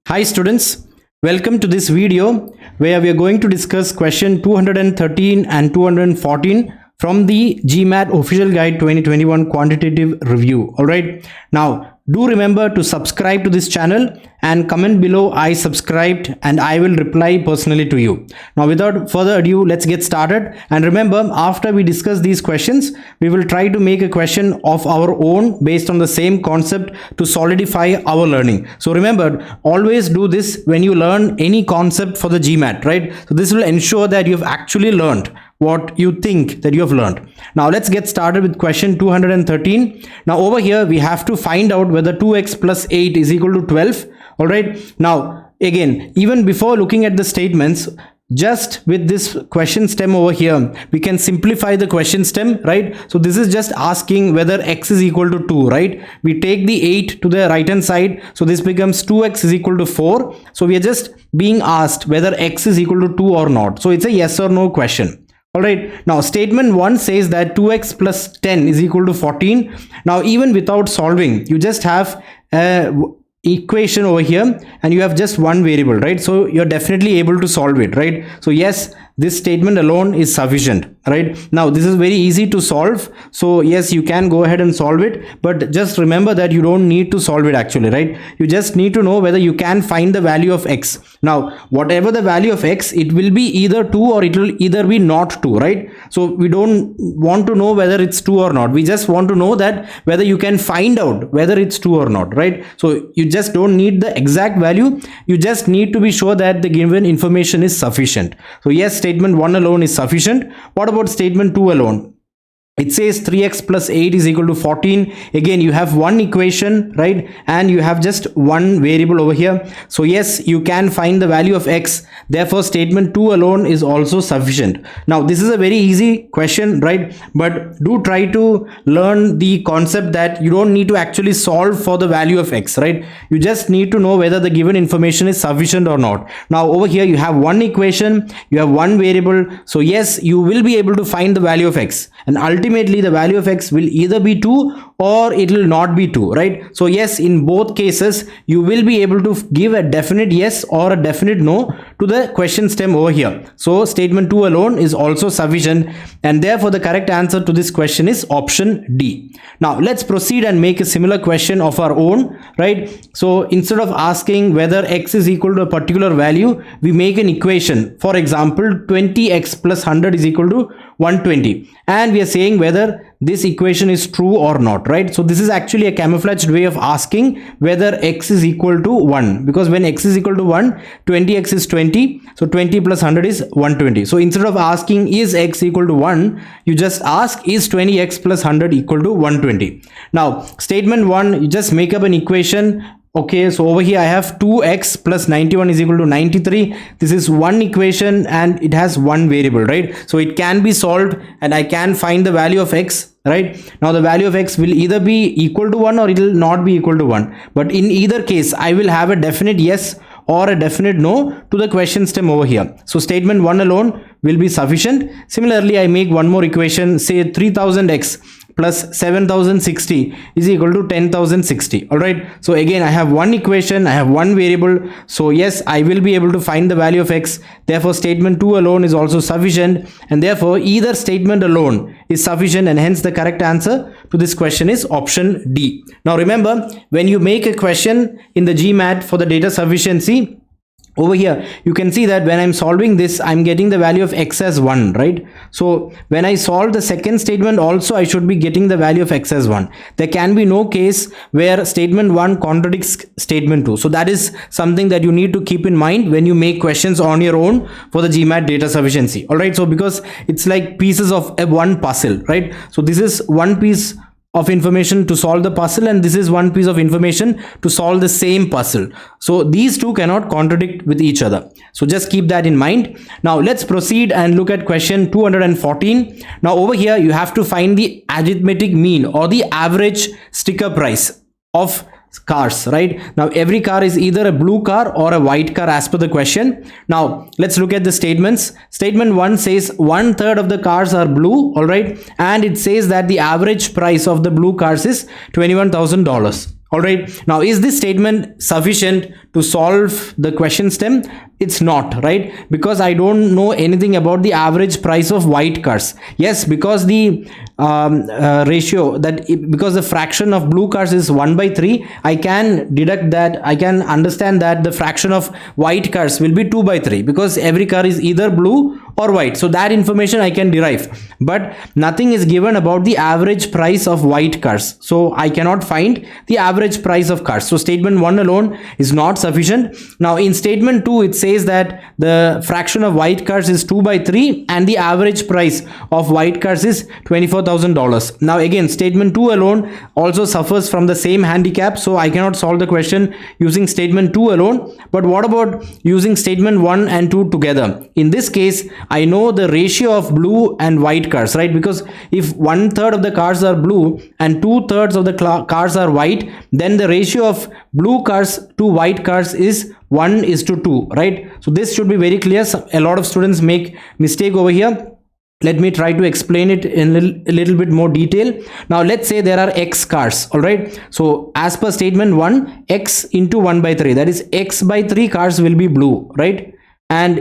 Hi students, welcome to this video where we are going to discuss question 213 and 214 from the GMAT Official Guide 2021 Quantitative Review. Alright, now do remember to subscribe to this channel and comment below I subscribed and I will reply personally to you. Now without further ado, let's get started. And remember, after we discuss these questions, we will try to make a question of our own based on the same concept to solidify our learning. So remember, always do this when you learn any concept for the GMAT, right? So this will ensure that you have actually learned what you think that you have learned. Now let's get started with question 213. Now over here we have to find out whether 2x plus 8 is equal to 12. All right, now again, even before looking at the statements, just with this question stem over here, we can simplify the question stem, right? So this is just asking whether x is equal to 2, right? We take the 8 to the right hand side, so this becomes 2x is equal to 4. So we are just being asked whether x is equal to 2 or not. So it's a yes or no question. Alright, now statement 1 says that 2x plus 10 is equal to 14. Now even without solving, you just have a equation over here and you have just one variable, right? So you're definitely able to solve it, right? So yes, this statement alone is sufficient, right? Now this is very easy to solve, so yes, you can go ahead and solve it, but just remember that you don't need to solve it actually, right? You just need to know whether you can find the value of x. Now whatever the value of x, it will be either 2 or it will either be not 2, right? So we don't want to know whether it's 2 or not, we just want to know that whether you can find out whether it's 2 or not, right? So you just don't need the exact value, you just need to be sure that the given information is sufficient. So yes, statement 1 alone is sufficient. What about statement 2 alone? It says 3x plus 8 is equal to 14. Again, you have one equation, right? And you have just one variable over here. So yes, you can find the value of x. Therefore, statement 2 alone is also sufficient. Now, this is a very easy question, right? But do try to learn the concept that you don't need to actually solve for the value of x, right? You just need to know whether the given information is sufficient or not. Now, over here, you have one equation, you have one variable. So yes, you will be able to find the value of x. And ultimately the value of x will either be 2 or it will not be 2, right? So yes, in both cases you will be able to give a definite yes or a definite no to the question stem over here. So statement 2 alone is also sufficient, and therefore the correct answer to this question is option D. Now let's proceed and make a similar question of our own, right? So instead of asking whether x is equal to a particular value, we make an equation. For example, 20x plus 100 is equal to 120, and we are saying whether this equation is true or not, right? So this is actually a camouflaged way of asking whether x is equal to 1, because when x is equal to 1, 20x is 20, so 20 plus 100 is 120. So instead of asking is x equal to 1, you just ask is 20x plus 100 equal to 120. Now statement 1, you just make up an equation. Okay, so over here I have 2x plus 91 is equal to 93. This is one equation and it has one variable, right? So it can be solved and I can find the value of x, right? Now the value of x will either be equal to 1 or it will not be equal to 1. But in either case, I will have a definite yes or a definite no to the question stem over here. So statement 1 alone will be sufficient. Similarly, I make one more equation, say 3000x plus 7060 is equal to 10,060. All right, so again I have one equation, I have one variable, so yes, I will be able to find the value of x. Therefore statement 2 alone is also sufficient, and therefore either statement alone is sufficient, and hence the correct answer to this question is option D. Now remember, when you make a question in the GMAT for the data sufficiency, over here you can see that when I'm solving this, I'm getting the value of x as 1, right? So when I solve the second statement also, I should be getting the value of x as 1. There can be no case where statement 1 contradicts statement 2. So that is something that you need to keep in mind when you make questions on your own for the GMAT data sufficiency. All right, so because it's like pieces of a one puzzle, right? So this is one piece of information to solve the puzzle, and this is one piece of information to solve the same puzzle. So these two cannot contradict with each other. So just keep that in mind. Now let's proceed and look at question 214. Now over here you have to find the arithmetic mean or the average sticker price of cars, right? Now every car is either a blue car or a white car as per the question. Now let's look at the statements. Statement 1 says 1/3 of the cars are blue, all right, and it says that the average price of the blue cars is $21,000. All right, now is this statement sufficient to solve the question stem? It's not, right? Because I don't know anything about the average price of white cars. Yes, because the ratio because the fraction of blue cars is 1/3, I can deduct that, I can understand that the fraction of white cars will be 2/3, because every car is either blue or white. So that information I can derive, but nothing is given about the average price of white cars, so I cannot find the average price of cars. So statement 1 alone is not sufficient. Now in statement 2, it says that the fraction of white cars is 2/3 and the average price of white cars is $24,000. Now again, statement 2 alone also suffers from the same handicap, so I cannot solve the question using statement 2 alone. But what about using statement 1 and 2 together? In this case, I know the ratio of blue and white cars, right? Because if 1/3 of the cars are blue and 2/3 of the cars are white, then the ratio of blue cars to white cars is 1:2, right? So this should be very clear. A lot of students make mistake over here. Let me try to explain it in a little bit more detail. Now let's say there are x cars. All right, so as per statement 1, x into 1/3, that is x/3 cars will be blue, right? And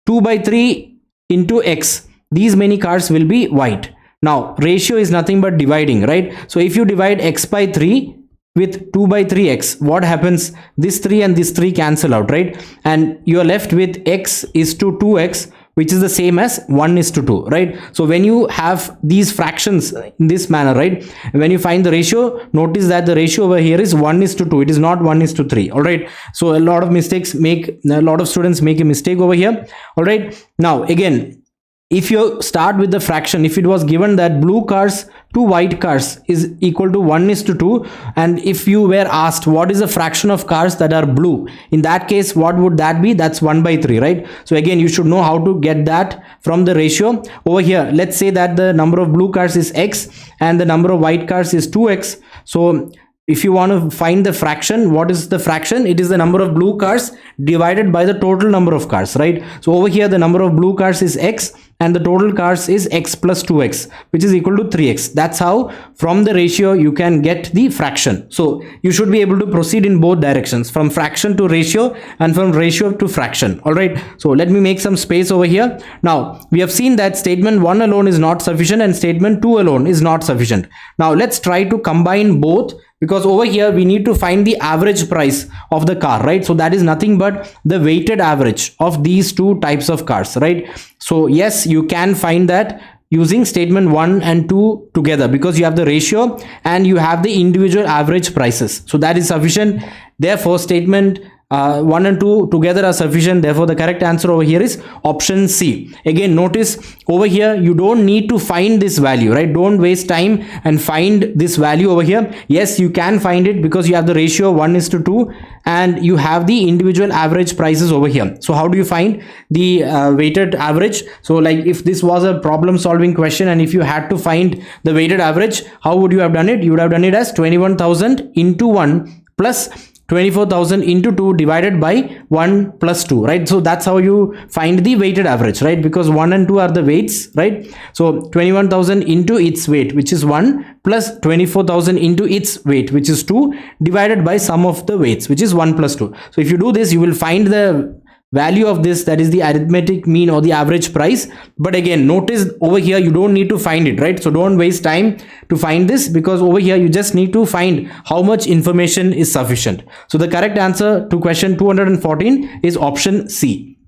2/3 into x, these many cars will be white. Now ratio is nothing but dividing, right? So if you divide x/3 with 2/3x, what happens? This 3 and this 3 cancel out, right? And you are left with x is to 2x, which is the same as 1:2, right? So when you have these fractions in this manner, right, when you find the ratio, notice that the ratio over here is 1:2. It is not 1:3. All right, so a lot of students make a mistake over here. All right, now again, if you start with the fraction, if it was given that blue cars to white cars is equal to 1:2, and if you were asked what is the fraction of cars that are blue, in that case what would that be? That's 1/3, right? So again, you should know how to get that from the ratio over here. Let's say that the number of blue cars is x and the number of white cars is 2x. So if you want to find the fraction, what is the fraction? It is the number of blue cars divided by the total number of cars, right? So over here the number of blue cars is x and the total cars is x plus 2x, which is equal to 3x. That's how from the ratio you can get the fraction. So you should be able to proceed in both directions, from fraction to ratio and from ratio to fraction. All right, so let me make some space over here. Now we have seen that statement 1 alone is not sufficient and statement 2 alone is not sufficient. Now let's try to combine both, because over here we need to find the average price of the car, right? So that is nothing but the weighted average of these two types of cars, right? So yes, you can find that using statement 1 and 2 together, because you have the ratio and you have the individual average prices, so that is sufficient. Therefore statement 1 and 2 together are sufficient. Therefore the correct answer over here is option C. Again, notice over here you don't need to find this value, right? Don't waste time and find this value over here. Yes, you can find it because you have the ratio 1:2 and you have the individual average prices over here. So how do you find the weighted average? So like if this was a problem solving question and if you had to find the weighted average, how would you have done it? You would have done it as 21,000 into 1 plus 24,000 into 2 divided by 1 plus 2, right? So that's how you find the weighted average, right? Because 1 and 2 are the weights, right? So 21,000 into its weight, which is 1, plus 24,000 into its weight, which is 2, divided by sum of the weights, which is 1 plus 2. So if you do this, you will find the value of this, that is the arithmetic mean or the average price. But again, notice over here you don't need to find it, right? So don't waste time to find this, because over here you just need to find how much information is sufficient. So the correct answer to question 214 is option C.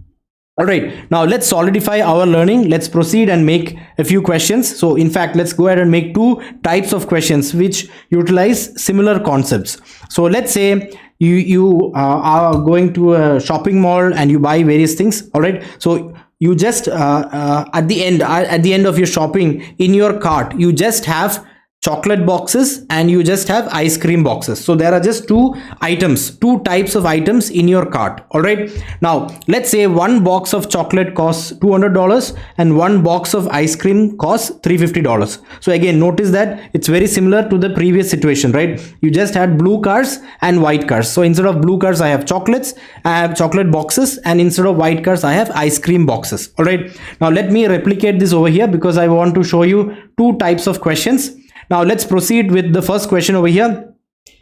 All right, now let's solidify our learning. Let's proceed and make a few questions. So in fact, let's go ahead and make two types of questions which utilize similar concepts. So let's say you are going to a shopping mall and you buy various things. All right, so you just at the end of your shopping, in your cart you just have chocolate boxes and you just have ice cream boxes. So there are just two types of items in your cart. All right, now let's say one box of chocolate costs $200 and one box of ice cream costs $350. So again, notice that it's very similar to the previous situation, right? You just had blue cars and white cars. So instead of blue cars I have chocolates, I have chocolate boxes, and instead of white cars I have ice cream boxes. All right, now let me replicate this over here because I want to show you two types of questions. Now let's proceed with the first question over here.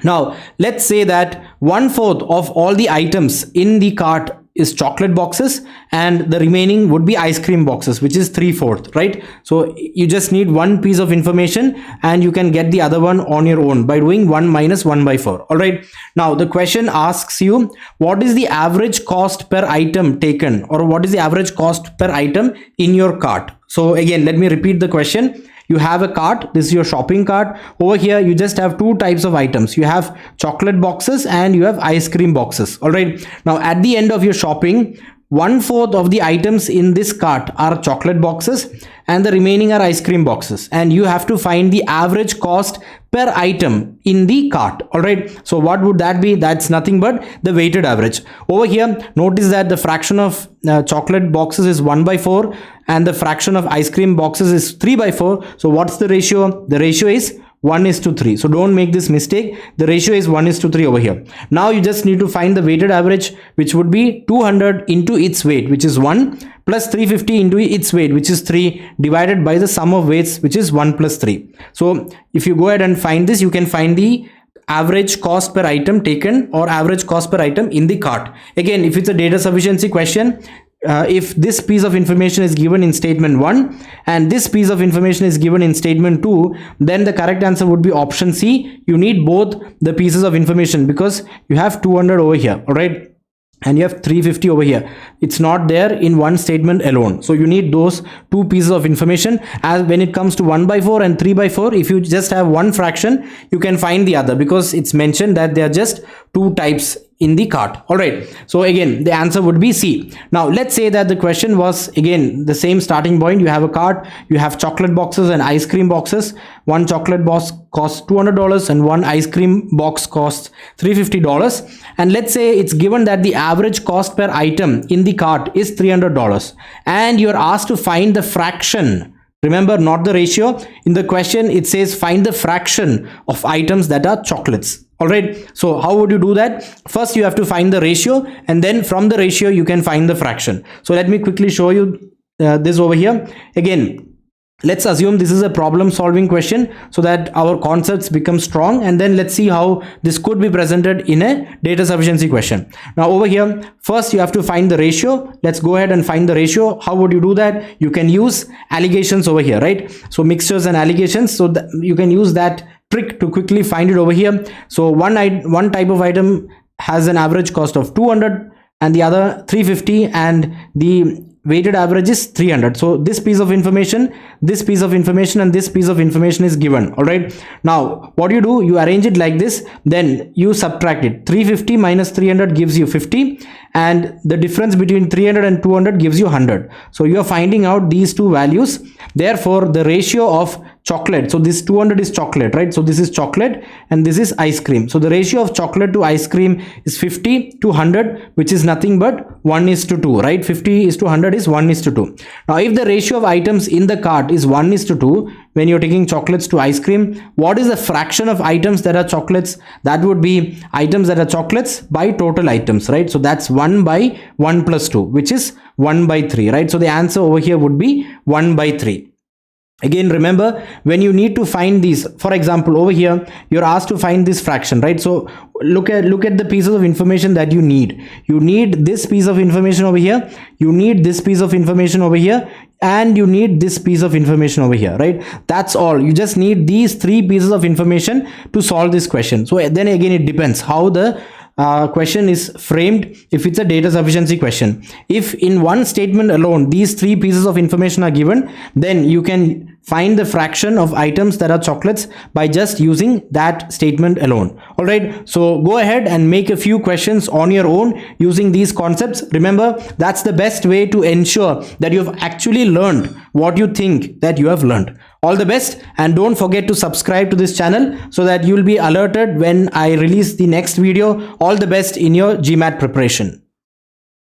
Now, let's say that 1/4 of all the items in the cart is chocolate boxes and the remaining would be ice cream boxes, which is 3/4, right? So you just need one piece of information and you can get the other one on your own by doing 1 minus 1/4. All right. Now the question asks you, what is the average cost per item taken, or what is the average cost per item in your cart? So again, let me repeat the question. You have a cart, this is your shopping cart. Over here you just have two types of items. You have chocolate boxes and you have ice cream boxes. All right, now at the end of your shopping, 1/4 of the items in this cart are chocolate boxes and the remaining are ice cream boxes, and you have to find the average cost per item in the cart. All right, so what would that be? That's nothing but the weighted average. Over here, notice that the fraction of chocolate boxes is 1/4 and the fraction of ice cream boxes is 3/4. So what's the ratio? The ratio is 1:3. So don't make this mistake. The ratio is 1:3 over here. Now you just need to find the weighted average, which would be 200 into its weight, which is 1, plus 350 into its weight, which is 3, divided by the sum of weights, which is 1 plus 3. So if you go ahead and find this, you can find the average cost per item taken or average cost per item in the cart. Again, if it's a data sufficiency question, if this piece of information is given in statement 1 and this piece of information is given in statement 2, then the correct answer would be option C. You need both the pieces of information because you have 200 over here, all right, and you have 350 over here. It's not there in one statement alone, so you need those two pieces of information. As when it comes to 1/4 and 3/4, if you just have one fraction, you can find the other because it's mentioned that they are just two types in the cart. All right, so again the answer would be C. Now let's say that the question was again the same starting point. You have a cart, you have chocolate boxes and ice cream boxes. One chocolate box costs $200 and one ice cream box costs $350, and let's say it's given that the average cost per item in the cart is $300 and you're asked to find the fraction. Remember, not the ratio. In the question it says find the fraction of items that are chocolates. All right, so how would you do that? First you have to find the ratio, and then from the ratio you can find the fraction. So let me quickly show you this over here. Again, let's assume this is a problem solving question so that our concepts become strong, and then let's see how this could be presented in a data sufficiency question. Now over here, first you have to find the ratio. Let's go ahead and find the ratio. How would you do that? You can use allegations over here, right? So mixtures and allegations, so that you can use that trick to quickly find it over here. So one type of item has an average cost of 200 and the other 350, and the weighted average is 300. So this piece of information, this piece of information, and this piece of information is given. All right, now what you do, you arrange it like this, then you subtract it. 350 minus 300 gives you 50, and the difference between 300 and 200 gives you 100. So you are finding out these two values. Therefore the ratio of chocolate, so this 200 is chocolate, right? So this is chocolate and this is ice cream. So the ratio of chocolate to ice cream is 50 to 100, which is nothing but 1:2, right? 50 is to 100 is 1:2. Now if the ratio of items in the cart is 1:2, when you're taking chocolates to ice cream, what is the fraction of items that are chocolates? That would be items that are chocolates by total items, right? So that's 1 by 1 plus 2, which is 1/3, right? So the answer over here would be 1/3. Again, remember, when you need to find these, for example over here you're asked to find this fraction, right? So look at the pieces of information that you need. You need this piece of information over here, you need this piece of information over here, and you need this piece of information over here, right? That's all. You just need these three pieces of information to solve this question. So then again, it depends how the question is framed. If it's a data sufficiency question, if in one statement alone these three pieces of information are given, then you can find the fraction of items that are chocolates by just using that statement alone. All right, so go ahead and make a few questions on your own using these concepts. Remember, that's the best way to ensure that you've actually learned what you think that you have learned. All the best, and don't forget to subscribe to this channel so that you'll be alerted when I release the next video. All the best in your GMAT preparation.